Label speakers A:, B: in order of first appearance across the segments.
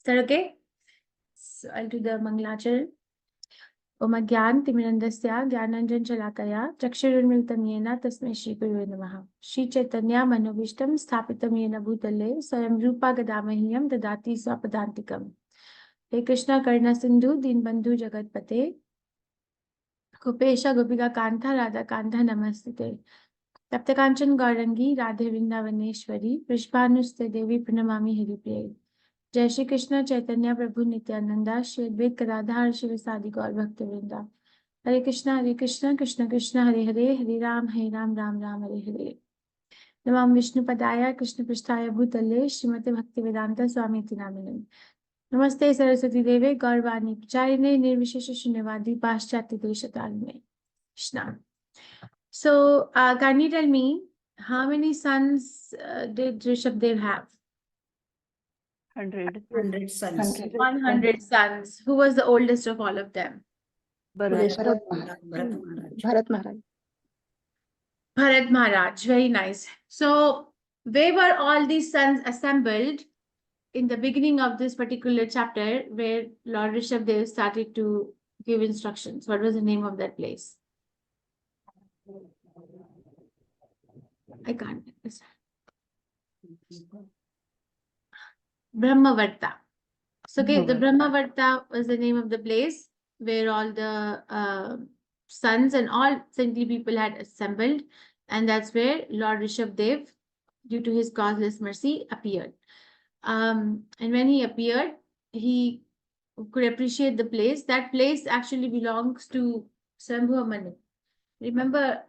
A: Is that okay? So I'll do the Mangalachal. Om Agyan Timirandasya Gyananjan Chalakaya Chakshurunmiltam Yena Tasmai Shri Gurave Namaha. Shri Chaitanya Manovishtam Sthapitam Yena Bhutale Swayam Rupa Gadamahiyam Dadati Swapadantikam. Hare Krishna Karna Sindhu Dinbandhu Jagatpate Gopesha Gopika Kantha Radha Kantha Namastite. Taptakanchan Gaurangi Radhe Vrindavaneshwari Prishpanuste Devi Pranamami Haripriya. Jai Shri Krishna Chaitanya Prabhu Nityananda Shri Advait Gadadhar Shiva Sadi Gaur Bhakta Vrinda. Hare Krishna Krishna Krishna Hare Hare Hare Ram Ram Ram Hare Hare. Namam Vishnu Padaya Krishna Prishtaya Bhutale Srimati Bhakti Vedanta Swami Namine. Namaste Saraswati Deve Gaurvani Pracharine Nirvishesha Shunyavadi Paschati Deshatarine. Krishna. So, can you tell me how many sons did Rishabdev have?
B: 100 sons.
A: 100 sons. Who was the oldest of all of them?
B: Bharat.
C: Bharat Maharaj.
A: Bharat Maharaj. Very nice. So, where were all these sons assembled in the beginning of this particular chapter where Lord Rishabdev started to give instructions? What was the name of that place? I can't. Brahmavarta. So, okay, the Brahmavarta was the name of the place where all the sons and all saintly people had assembled, and that's where Lord Rishabdev, due to his causeless mercy, appeared. And when he appeared, he could appreciate the place. That place actually belongs to Swambhuva Manu. Remember,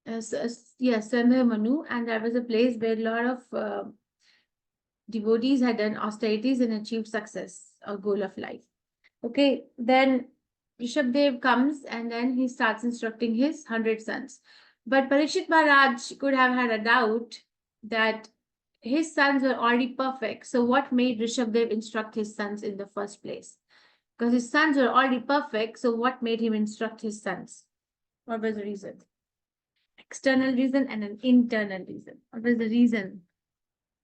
A: Swambhuva Manu, and that was a place where a lot of devotees had done austerities and achieved success or goal of life. Okay, then Rishabdev comes and then he starts instructing his 100 sons. But Parikshit Maharaj could have had a doubt that his sons were already perfect. So what made Rishabdev instruct his sons in the first place? Because his sons were already perfect. So what made him instruct his sons? What was the reason? External reason and an internal reason. What was the reason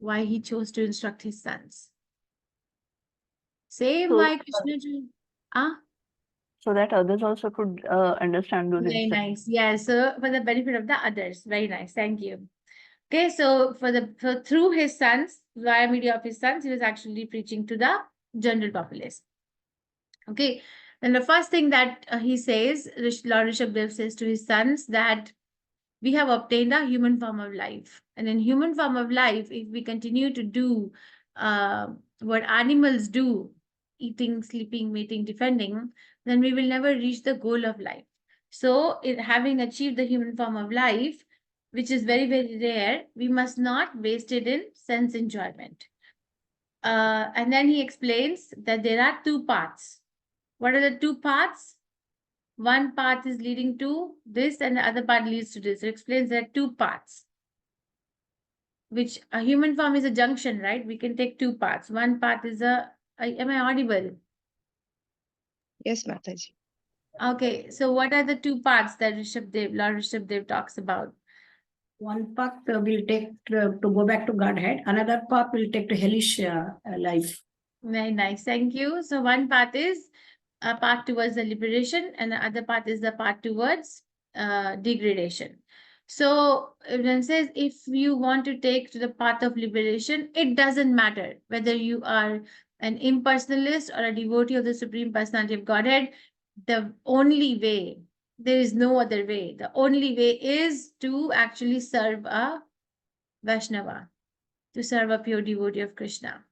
A: why he chose to instruct his sons? Same why Krishna.
B: So that others also could understand those
A: Very
B: instructions.
A: nice. Yeah, so for the benefit of the others. Very nice. Thank you. Okay, so through his sons, via media of his sons, he was actually preaching to the general populace. Okay, then the first thing that he says, Lord Rishabdev says to his sons that we have obtained a human form of life. And in human form of life, if we continue to do what animals do, eating, sleeping, mating, defending, then we will never reach the goal of life. So having achieved the human form of life, which is very, very rare, we must not waste it in sense enjoyment. And then he explains that there are two paths. What are the two paths? One path is leading to this and the other path leads to this. It explains there are two paths. Which a human form is a junction, right? We can take two paths. One path is am I audible?
C: Yes, Mataji.
A: Okay, so what are the two paths that Lord Rishabdev talks about?
D: One path will take to go back to Godhead. Another path will take to hellish life.
A: Very nice. Thank you. So one path is a path towards the liberation and the other path is the path towards degradation. So when it says if you want to take to the path of liberation, it doesn't matter whether you are an impersonalist or a devotee of the Supreme Personality of Godhead. The only way, there is no other way. The only way is to actually serve a Vaishnava, to serve a pure devotee of Krishna,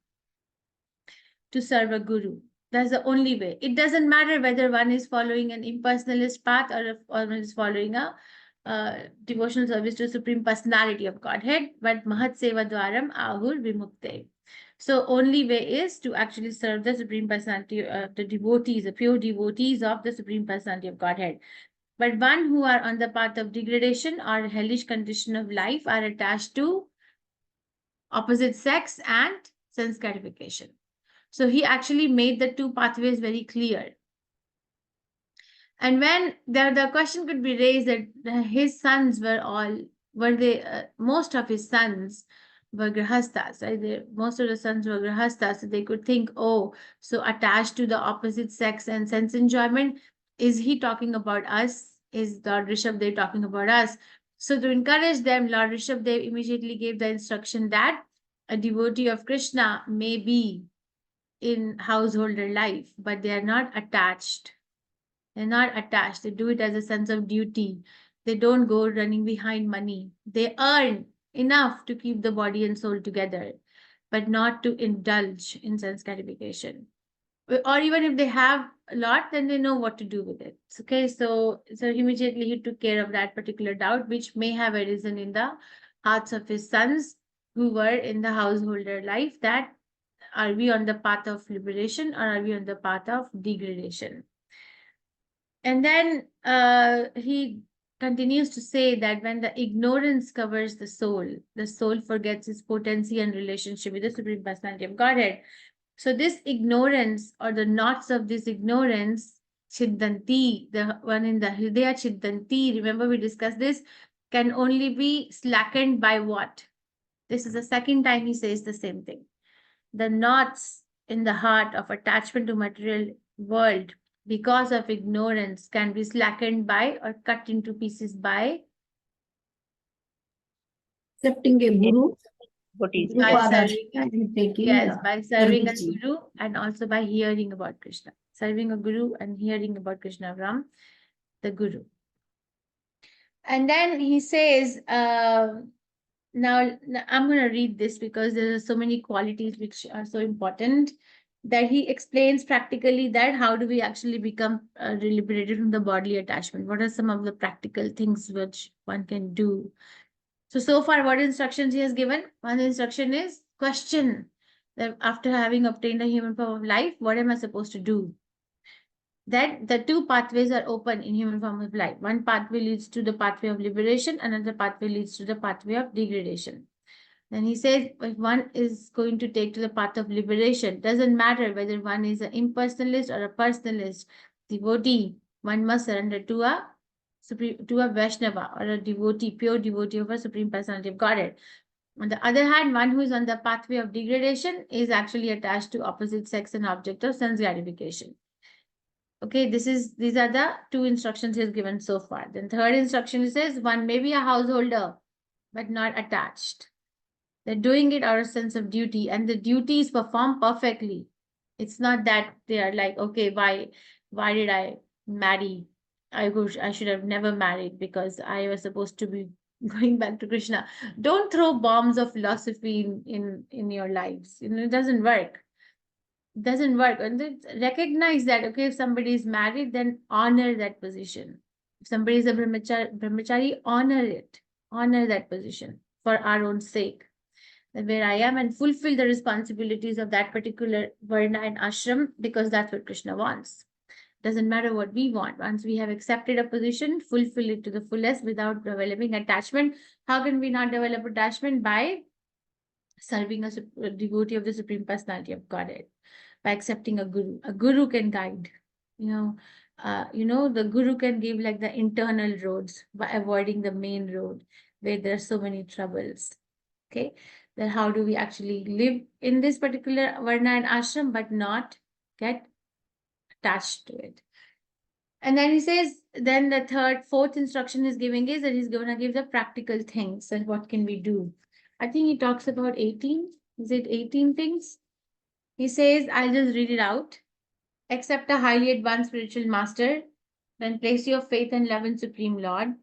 A: to serve a guru. That's the only way. It doesn't matter whether one is following an impersonalist path or one is following a devotional service to the Supreme Personality of Godhead, but Mahat Seva Dwaram Ahur Vimukte. So only way is to actually serve the Supreme Personality, the devotees, the pure devotees of the Supreme Personality of Godhead. But one who are on the path of degradation or hellish condition of life are attached to opposite sex and sense gratification. So he actually made the two pathways very clear. And when the question could be raised that his sons most of his sons were grahastas, right? Most of the sons were grahastas, so they could think, oh, so attached to the opposite sex and sense enjoyment, is he talking about us? Is Lord Rishabdev talking about us? So to encourage them, Lord Rishabdev immediately gave the instruction that a devotee of Krishna may be in householder life, but they are not attached. They're not attached. They do it as a sense of duty. They don't go running behind money. They earn enough to keep the body and soul together, but not to indulge in sense gratification. Or even if they have a lot, then they know what to do with it. Okay, so immediately he took care of that particular doubt, which may have arisen in the hearts of his sons who were in the householder life, that are we on the path of liberation or are we on the path of degradation? And then he continues to say that when the ignorance covers the soul forgets its potency and relationship with the Supreme Personality of Godhead. So this ignorance, or the knots of this ignorance, Chiddanti, the one in the Hridaya Chiddanti, remember we discussed this, can only be slackened by what? This is the second time he says the same thing. The knots in the heart of attachment to material world because of ignorance can be slackened by or cut into pieces by
D: Accepting a guru,
B: Devotees.
D: Guru
A: by
B: Yes.
D: Pada
A: serving,
D: and taking
A: yes, by serving a
D: service.
A: guru, and also by hearing about Krishna. Serving a guru and hearing about Krishna from the guru. And then he says, now I'm going to read this because there are so many qualities which are so important, that he explains practically that how do we actually become liberated from the bodily attachment? What are some of the practical things which one can do? So far, what instructions he has given? One instruction is question that after having obtained a human form of life, what am I supposed to do? That the two pathways are open in human form of life. One pathway leads to the pathway of liberation, another pathway leads to the pathway of degradation. Then he says, if one is going to take to the path of liberation, doesn't matter whether one is an impersonalist or a personalist devotee, one must surrender to a Vaishnava or a devotee, pure devotee of a Supreme Personality of Godhead. On the other hand, one who is on the pathway of degradation is actually attached to opposite sex and object of sense gratification. Okay, these are the two instructions he has given so far. Then third instruction says one may be a householder, but not attached. They're doing it out of sense of duty, and the duty is performed perfectly. It's not that they are like, okay, why did I marry? I should have never married because I was supposed to be going back to Krishna. Don't throw bombs of philosophy in your lives. It doesn't work. Doesn't work. And recognize that, okay, if somebody is married, then honor that position. If somebody is a brahmachari, honor it. Honor that position for our own sake. Where I am, and fulfill the responsibilities of that particular varna and ashram, because that's what Krishna wants. Doesn't matter what we want. Once we have accepted a position, fulfill it to the fullest without developing attachment. How can we not develop attachment? By serving a devotee of the Supreme Personality of Godhead, by accepting a guru. A guru can guide. The guru can give like the internal roads by avoiding the main road where there are so many troubles. Okay, then how do we actually live in this particular varna and ashram but not get attached to it? And then he says, then the fourth instruction he's giving is that he's going to give the practical things and what can we do. I think he talks about 18. Is it 18 things? He says, I'll just read it out. Accept a highly advanced spiritual master, then place your faith and love in Supreme Lord,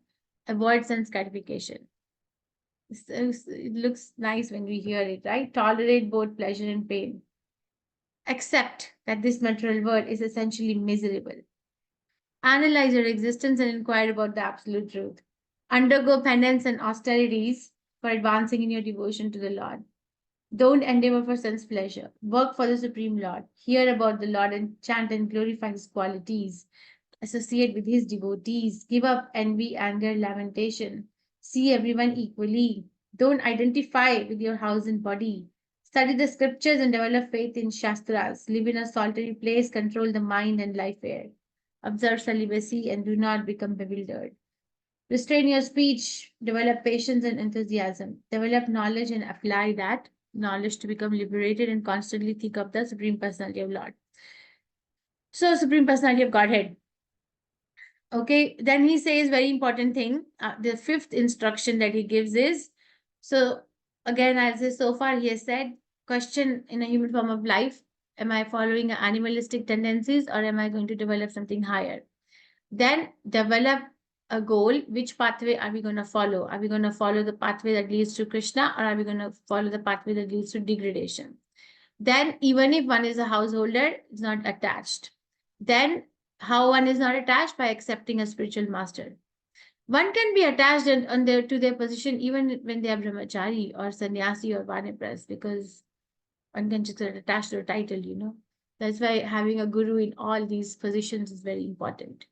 A: avoid sense gratification. It looks nice when we hear it, right? Tolerate both pleasure and pain. Accept that this material world is essentially miserable. Analyze your existence and inquire about the absolute truth. Undergo penance and austerities for advancing in your devotion to the Lord. Don't endeavor for sense pleasure. Work for the Supreme Lord. Hear about the Lord and chant and glorify His qualities. Associate with His devotees. Give up envy, anger, lamentation. See everyone equally. Don't identify with your house and body. Study the scriptures and develop faith in Shastras. Live in a solitary place. Control the mind and life air. Observe celibacy and do not become bewildered. Restrain your speech, develop patience and enthusiasm, develop knowledge and apply that knowledge to become liberated and constantly think of the Supreme Personality of Lord. So, Supreme Personality of Godhead. Okay, then he says very important thing. The fifth instruction that he gives is, so again, as is so far, he has said, question in a human form of life, am I following animalistic tendencies or am I going to develop something higher? Then develop a goal. Which pathway are we going to follow? Are we going to follow the pathway that leads to Krishna, or are we going to follow the pathway that leads to degradation? Then, even if one is a householder, it's not attached. Then, how one is not attached? By accepting a spiritual master. One can be attached to their position even when they are brahmachari or sannyasi or vanaprastha, because one can just get attached to a title, you know. That's why having a guru in all these positions is very important.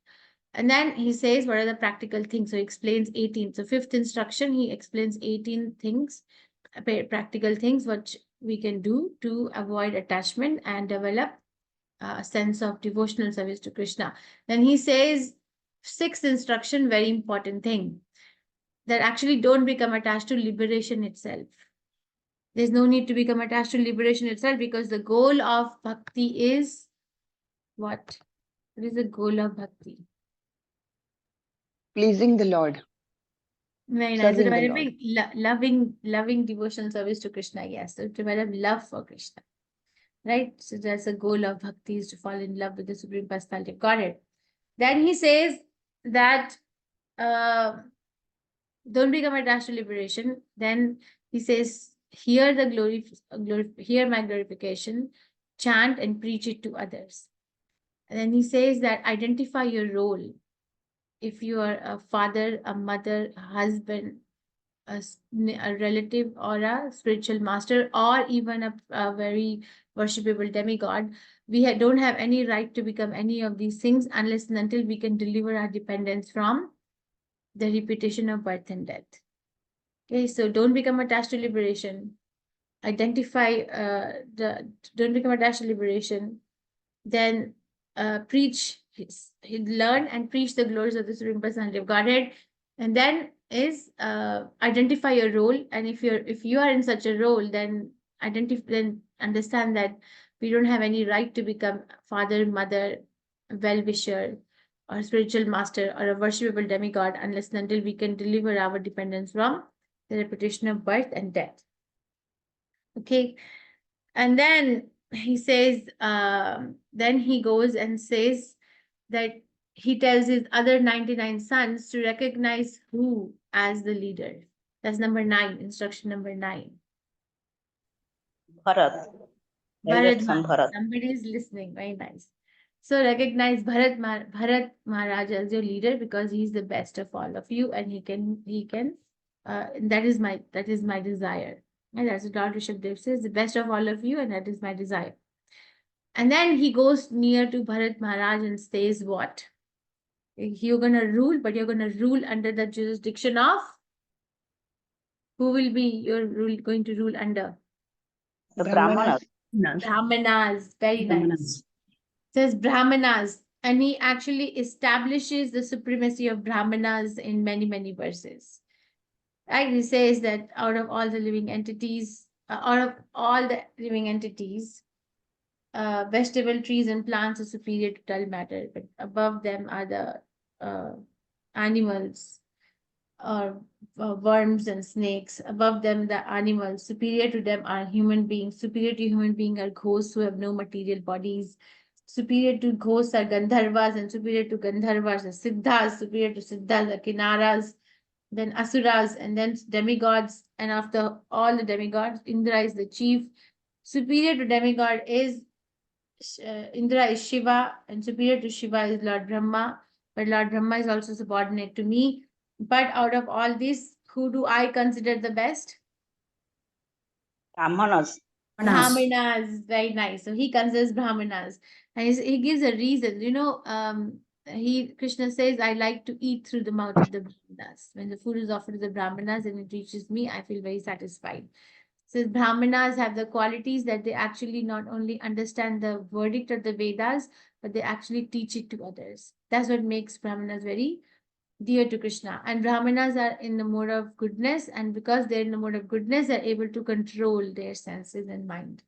A: And then he says, what are the practical things? So he explains 18. So fifth instruction, he explains 18 things, practical things, which we can do to avoid attachment and develop a sense of devotional service to Krishna. Then he says, sixth instruction, very important thing, that actually don't become attached to liberation itself. There's no need to become attached to liberation itself, because the goal of bhakti is what? What is the goal of bhakti?
C: Pleasing the Lord.
A: Very nice. So
C: Serving the
A: developing loving devotional service to Krishna. Yes. So develop love for Krishna. Right? So that's the goal of bhakti, is to fall in love with the Supreme Personality of Godhead. Then he says that don't become attached to liberation. Then he says, hear hear my glorification, chant and preach it to others. And then he says that identify your role. If you are a father, a mother, a husband, a relative, or a spiritual master, or even a very worshipable demigod, we don't have any right to become any of these things unless and until we can deliver our dependence from the repetition of birth and death. Okay, so don't become attached to liberation. Identify don't become attached to liberation. Then preach, learn and preach the glories of the Supreme Personality of Godhead. And then is identify your role. And if you are in such a role, then understand that we don't have any right to become father, mother, well-wisher, or spiritual master, or a worshipable demigod unless and until we can deliver our dependence from the repetition of birth and death. Okay, and then he says, then he goes and says that he tells his other 99 sons to recognize who as the leader. That's number 9, instruction number 9.
E: Bharat.
A: Bharat,
E: Eldest son Bharat.
A: somebody is listening, very nice. So recognize Bharat Maharaj as your leader, because he's the best of all of you, and he can that is my desire. And that's what Lord Rishabdev says, the best of all of you, and that is my desire. And then he goes near to Bharat Maharaj and says what? You're going to rule, but you're going to rule under the jurisdiction of, who will be your going to rule under?
E: The Brahmanas.
A: Brahmanas. Very nice. Says Brahmanas. And he actually establishes the supremacy of Brahmanas in many, many verses. Right? He says that out of all the living entities, vegetable, trees, and plants are superior to dull matter, but above them are the animals, or worms and snakes. Above them, the animals. Superior to them are human beings. Superior to human beings are ghosts who have no material bodies. Superior to ghosts are Gandharvas, and superior to Gandharvas are Siddhas. Superior to Siddhas are Kinaras, then Asuras, and then demigods. And after all the demigods, Indra is the chief. Superior to demigod is Indra is Shiva, and superior to Shiva is Lord Brahma. But Lord Brahma is also subordinate to me. But out of all this, who do I consider the best?
E: Brahmanas.
A: Brahmanas. Very nice. So he considers Brahmanas. And he gives a reason. Krishna says, I like to eat through the mouth of the Brahmanas. When the food is offered to the Brahmanas and it reaches me, I feel very satisfied. So Brahmanas have the qualities that they actually not only understand the verdict of the Vedas, but they actually teach it to others. That's what makes Brahmanas very dear to Krishna. And Brahmanas are in the mode of goodness, and because they're in the mode of goodness, they're able to control their senses and mind.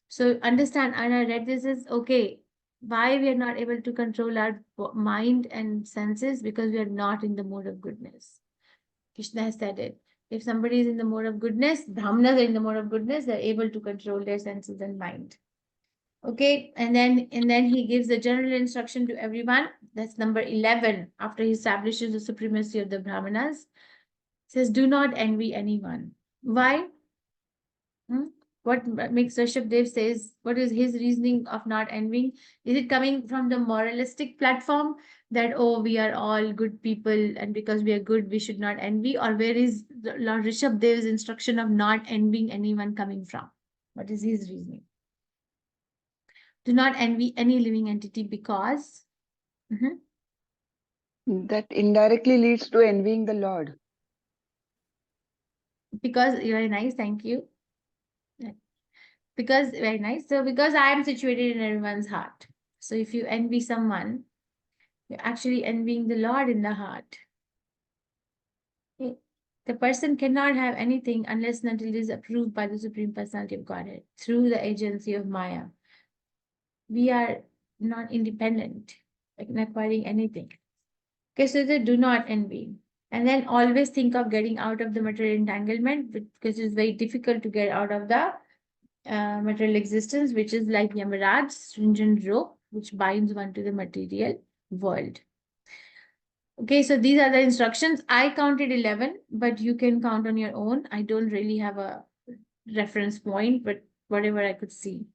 A: So understand, and I read this is okay. Why we are not able to control our mind and senses? Because we are not in the mode of goodness. Krishna has said it. If somebody is in the mode of goodness, Brahmanas are in the mode of goodness, they're able to control their senses and mind. Okay, and then he gives the general instruction to everyone. That's number 11. After he establishes the supremacy of the Brahmanas, says, do not envy anyone. Why? What makes Rishabh Dev says, what is his reasoning of not envying? Is it coming from the moralistic platform that, oh, we are all good people and because we are good, we should not envy? Or where is Lord Rishabh Dev's instruction of not envying anyone coming from? What is his reasoning? Do not envy any living entity because
C: That indirectly leads to envying the Lord.
A: because you're very nice, thank you. Because very nice. So because I am situated in everyone's heart. So if you envy someone, you're actually envying the Lord in the heart. Okay. The person cannot have anything unless and until it is approved by the Supreme Personality of Godhead through the agency of Maya. We are not independent in acquiring anything. Okay, so they do not envy. And then always think of getting out of the material entanglement because it's very difficult to get out of the material existence, which is like Yamaraj, stringent rope, which binds one to the material world. Okay, so these are the instructions. I counted 11, but you can count on your own. I don't really have a reference point, but whatever I could see.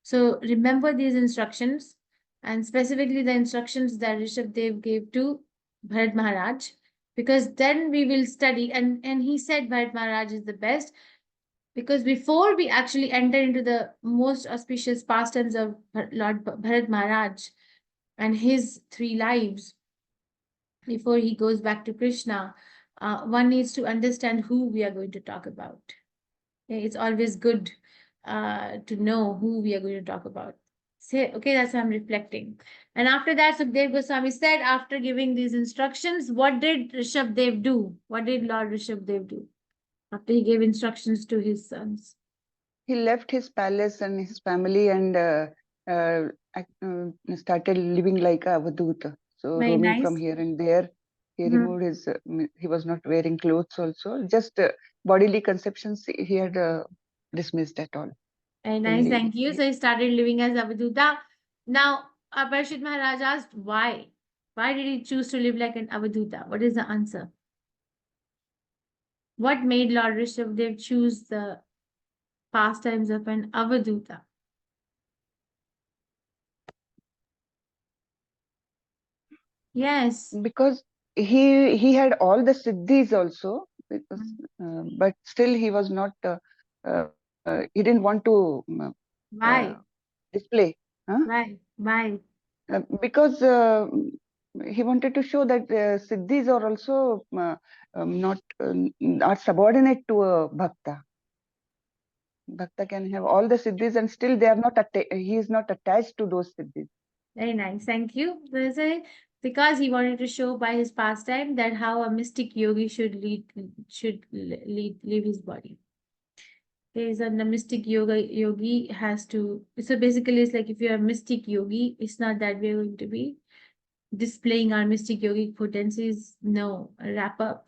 A: So remember these instructions, and specifically the instructions that Rishabh Dev gave to Bharat Maharaj, because then we will study, and he said Bharat Maharaj is the best, because before we actually enter into the most auspicious pastimes of Lord Bharat Maharaj and his 3 lives, before he goes back to Krishna, one needs to understand who we are going to talk about. Okay, it's always good to know who we are going to talk about. Say, okay, that's what I'm reflecting. And after that, Sukhdev Goswami said, after giving these instructions, what did Rishabh Dev do? What did Lord Rishabh Dev do after he gave instructions to his sons?
C: He left his palace and his family and started living like a Avaduta. So
A: Very
C: roaming from
A: nice.
C: here and there. He removed his, he was not wearing clothes also. Just bodily conceptions he had dismissed at all.
A: Very nice,
C: He-
A: thank you. So he started living as Avaduta. Now, Parashit Maharaj asked, why? Why did he choose to live like an Avaduta? What is the answer? What made Lord Rishabh Dev choose the pastimes of an Avaduta? Yes.
C: Because he had all the siddhis also, because, but still he was not, he didn't want to
A: Why?
C: display. Huh?
A: Why? Why?
C: Because he wanted to show that siddhis are also not are subordinate to a bhakta. Bhakta can have all the siddhis and still they are not he is not attached to those siddhis.
A: Very nice. Thank you. Because he wanted to show by his pastime that how a mystic yogi should leave his body. Okay, so the mystic yogi has to. So basically, it's like if you're a mystic yogi, it's not that we're going to be displaying our mystic yogic potencies. No, wrap up.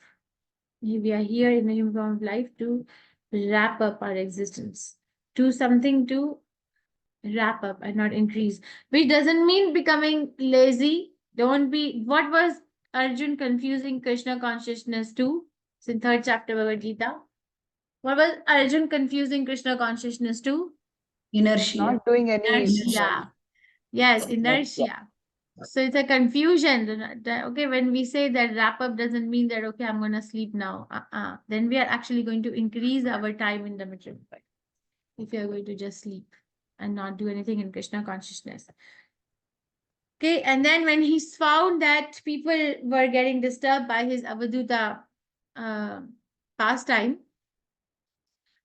A: We are here in the human form of life to wrap up our existence. Do something to wrap up and not increase, which doesn't mean becoming lazy. Don't be. What was Arjun confusing Krishna consciousness to? It's in 3rd chapter of Bhagavad Gita. What was Arjun confusing Krishna consciousness to?
D: Inertia.
C: Not doing any.
A: Inertia. Yes, inertia. So it's a confusion. Okay, when we say that wrap up doesn't mean that, okay, I'm going to sleep now. Then we are actually going to increase our time in the material world if you are going to just sleep and not do anything in Krishna consciousness. Okay, and then when he found that people were getting disturbed by his Avaduta pastime,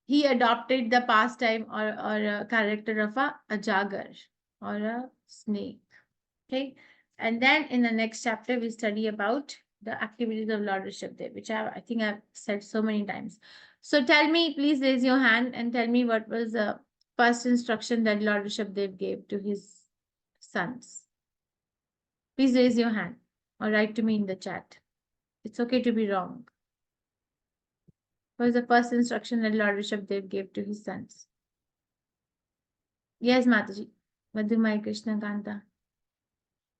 A: he adopted the pastime or a character of a jagar or a snake. Okay, and then in the next chapter we study about the activities of Lord Rishabdev, which I think I've said so many times. So tell me, please raise your hand and tell me what was the first instruction that Lord Rishabdev gave to his sons. Please raise your hand or write to me in the chat. It's okay to be wrong. What was the first instruction that Lord Rishabdev gave to his sons? Yes, Mataji. Madhumai Krishna Kanta.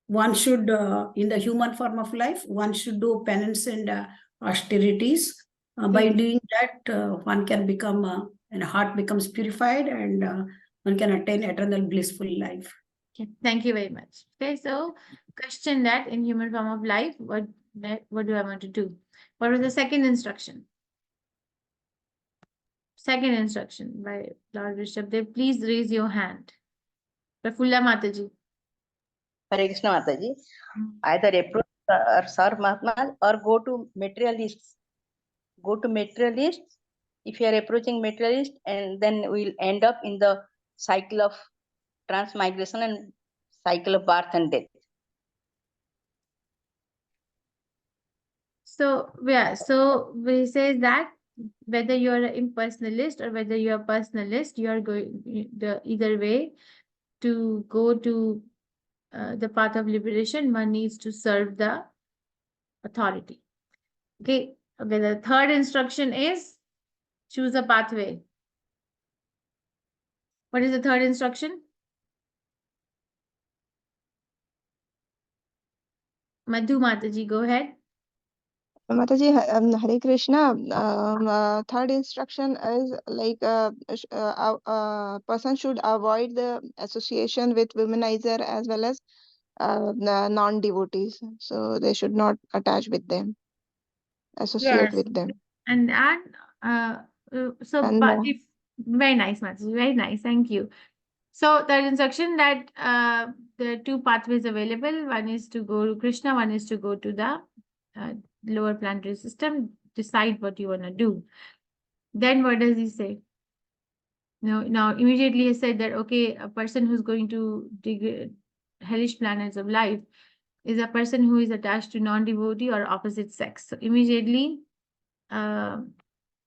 D: One should, in the human form of life, one should do penance and austerities. By doing that, one can become, and heart becomes purified, and one can attain eternal blissful life.
A: Okay, thank you very much. Okay, so question that in human form of life, what do I want to do? What was the second instruction? Second instruction by Lord Rishabdev. Please raise your hand. Prafulla Mataji.
E: Hare Krishna Mataji. Either approach or serve Mahatma or go to materialists. Go to materialists. If you are approaching materialist, and then we'll end up in the cycle of transmigration and cycle of birth and death.
A: So yeah, so we say that whether you are an impersonalist or whether you are a personalist, you are going either way to go to the path of liberation. One needs to serve the authority. Okay. Okay. The third instruction is choose a pathway. What is the third instruction? Madhu Mataji, go ahead.
F: Mataji, Hare Krishna. Third instruction is like a person should avoid the association with womanizer as well as non-devotees. So they should not attach with them, associate
A: Yes.
F: with them.
A: And
F: And
A: but if very nice, Mataji, very nice. Thank you. So third instruction that there are two pathways available. One is to go to Krishna, one is to go to the lower planetary system. Decide what you want to do. Then what does he say? Now immediately he said that, okay, a person who's going to hellish planets of life is a person who is attached to non-devotee or opposite sex. So immediately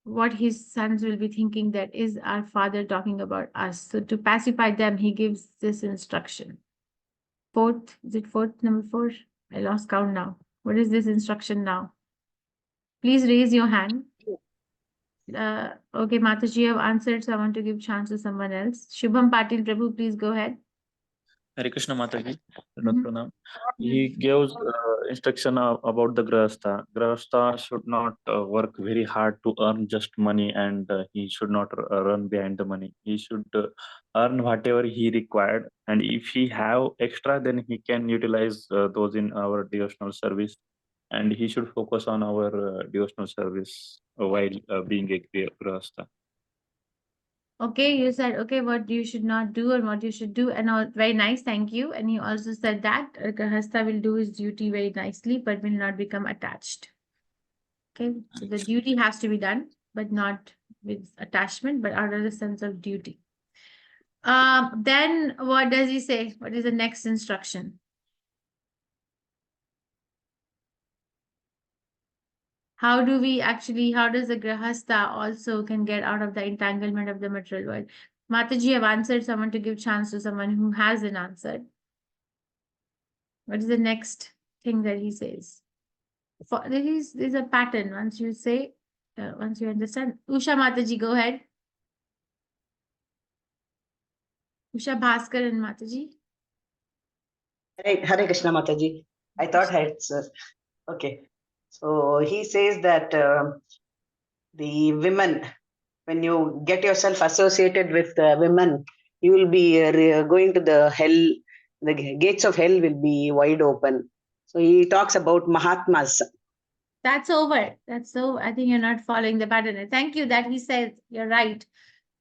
A: what his sons will be thinking, that is our father talking about us. So to pacify them, he gives this instruction. Fourth, is it fourth, number 4? I lost count now. What is this instruction now? Please raise your hand. Okay, Mataji, you have answered, so I want to give chance to someone else. Shubham Patil Prabhu, please go ahead.
G: Hare Krishna Mataji.
A: Mhm.
G: He gives instruction about the grahastha. Grahastha should not work very hard to earn just money, and he should not run behind the money. He should earn whatever he required, and if he have extra, then he can utilize those in our devotional service, and he should focus on our devotional service while being a grahastha.
A: Okay, you said, okay, what you should not do and what you should do. And all very nice, thank you. And you also said that Grahastha will do his duty very nicely, but will not become attached. Okay, so the duty has to be done, but not with attachment, but out of the sense of duty. Then what does he say? What is the next instruction? How does the Grahastha also can get out of the entanglement of the material world? Mataji have answered, someone to give chance to someone who hasn't answered. What is the next thing that he says? There's a pattern. Once you say, once you understand. Usha Mataji, go ahead. Usha Bhaskar and Mataji.
H: Hare Krishna Mataji. I thought I had, sir. Okay. So he says that the women, when you get yourself associated with women, you will be going to the hell, the gates of hell will be wide open. So he talks about Mahatmas.
A: That's over. That's so. I think you're not following the pattern. Thank you that he says you're right.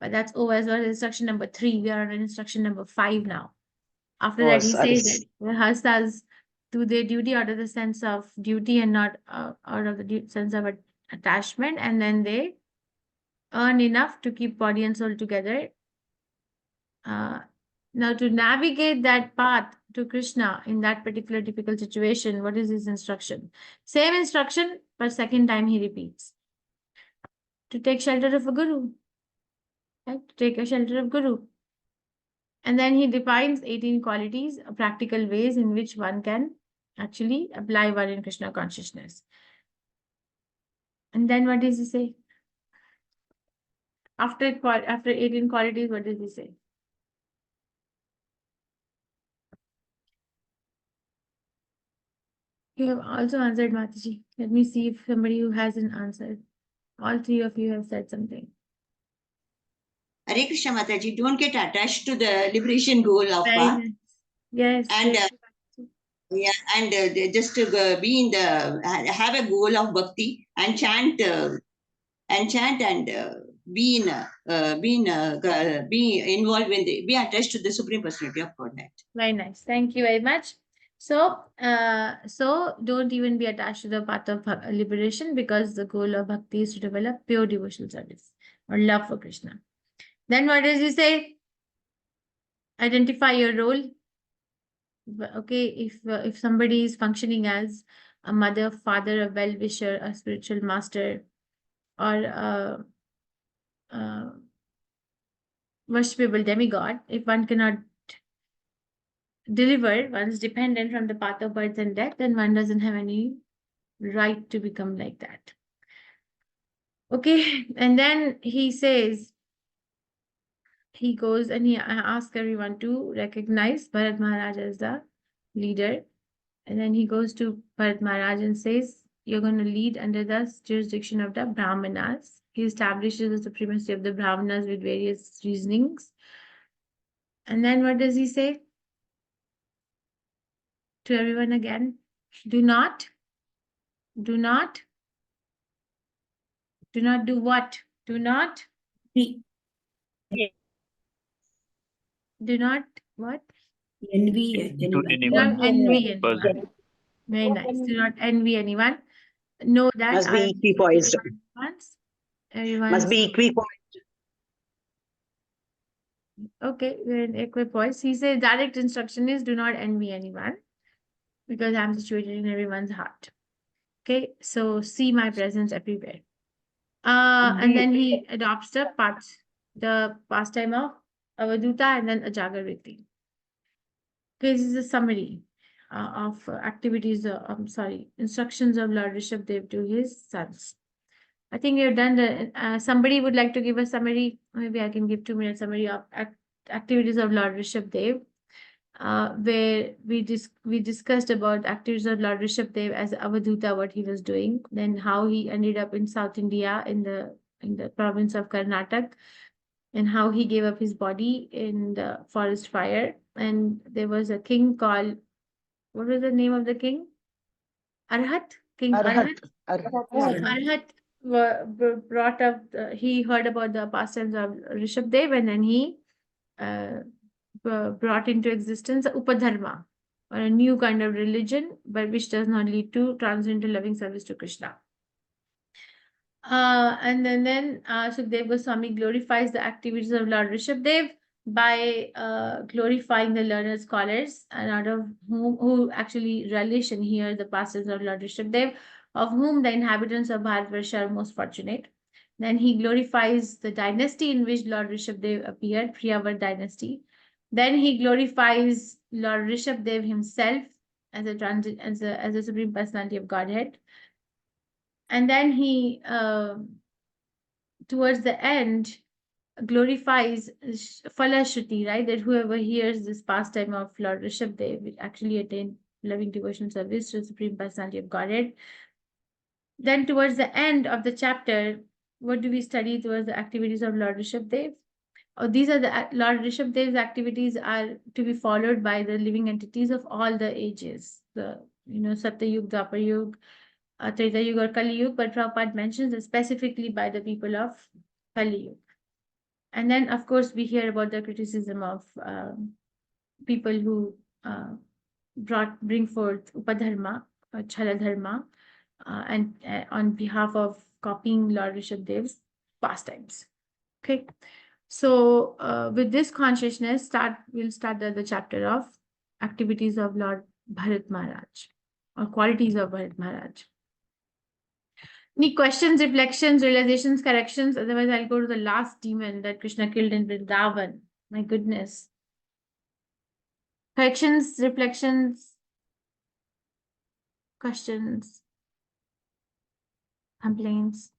A: But that's over as well as instruction number 3. We are on instruction number 5 now. After that, he says that the Hastas do their duty out of the sense of duty and not out of the sense of attachment. And then they earn enough to keep body and soul together Now, to navigate that path to Krishna in that particular difficult situation, what is his instruction? Same instruction, but second time he repeats. To take shelter of a guru. Right? To take a shelter of guru. And then he defines 18 qualities, practical ways in which one can actually apply one in Krishna consciousness. And then what does he say? After 18 qualities, what does he say? You have also answered, Mataji. Let me see if somebody who hasn't answered. All three of you have said something.
I: Hare Krishna Mataji, don't get attached to the liberation goal of
A: Very nice. Yes.
I: and
A: yes.
I: just to be in the have a goal of bhakti and chant and be involved in be attached to the Supreme Personality of Godhead.
A: Very nice. Thank you very much. So, so don't even be attached to the path of liberation, because the goal of bhakti is to develop pure devotional service or love for Krishna. Then what does he say? Identify your role. Okay, if somebody is functioning as a mother, father, a well-wisher, a spiritual master, or a worshipable demigod, if one cannot deliver, one's dependent from the path of birth and death, then one doesn't have any right to become like that. Okay, and then he says, he goes and he asks everyone to recognize Bharat Maharaj as the leader. And then he goes to Bharat Maharaj and says, you're going to lead under the jurisdiction of the Brahmanas. He establishes the supremacy of the Brahmanas with various reasonings. And then what does he say to everyone again? Do not do what? Do not what?
D: Envy
G: To
D: anyone.
A: Do not
G: anyone.
A: envy
G: Because
A: anyone. Very nice. Do not envy anyone. Know that
H: Must be
A: I am
H: equipoised.
A: everyone's
H: Must be equipoised.
A: okay, we're in equipoise. He says direct instruction is do not envy anyone, because I'm situated in everyone's heart. Okay, so see my presence everywhere. And then he adopts the pastime of Avaduta and then Ajagarviti. Okay, this is a summary of activities, instructions of Lord Rishabdev to his sons. I think we've done the, somebody would like to give a summary. Maybe I can give 2 minute summary of activities of Lord Rishabdev, where we discussed about activities of Lord Rishabdev as Avadhuta, what he was doing, then how he ended up in South India in the province of Karnataka, and how he gave up his body in the forest fire. And there was a king called, what was the name of the king? Arhat? King Arhat? Arhat brought up, he heard about the pastimes of Rishabdev, and then he brought into existence Upadharma, or a new kind of religion, but which does not lead to transcendental loving service to Krishna. And then Sukdev Goswami glorifies the activities of Lord Rishabdev by glorifying the learned scholars, and out of who actually relish and hear the pastimes of Lord Rishabdev, of whom the inhabitants of Bharatvarsha are most fortunate. Then he glorifies the dynasty in which Lord Rishabdev appeared, Priyavar dynasty. Then he glorifies Lord Rishabdev himself as a Supreme Personality of Godhead. And then he, towards the end, glorifies Falashruti, right? That whoever hears this pastime of Lord Rishabdev will actually attain loving devotional service to the Supreme Personality of Godhead. Then towards the end of the chapter, what do we study towards the activities of Lord Rishabdev? These are the Lord Rishabdev's activities are to be followed by the living entities of all the ages. Satya Yuga, Dwapar Yuga, Treta Yuga or Kali Yuga, but Prabhupada mentions it specifically by the people of Kali Yuga. And then, of course, we hear about the criticism of people who bring forth Upadharma, Chala Dharma, and on behalf of copying Lord Rishabdev's pastimes. Okay. So with this consciousness, we'll start the chapter of activities of Lord Bharat Maharaj, or qualities of Bharat Maharaj. Any questions, reflections, realizations, corrections? Otherwise, I'll go to the last demon that Krishna killed in Vrindavan. My goodness. Corrections, reflections, questions, complaints.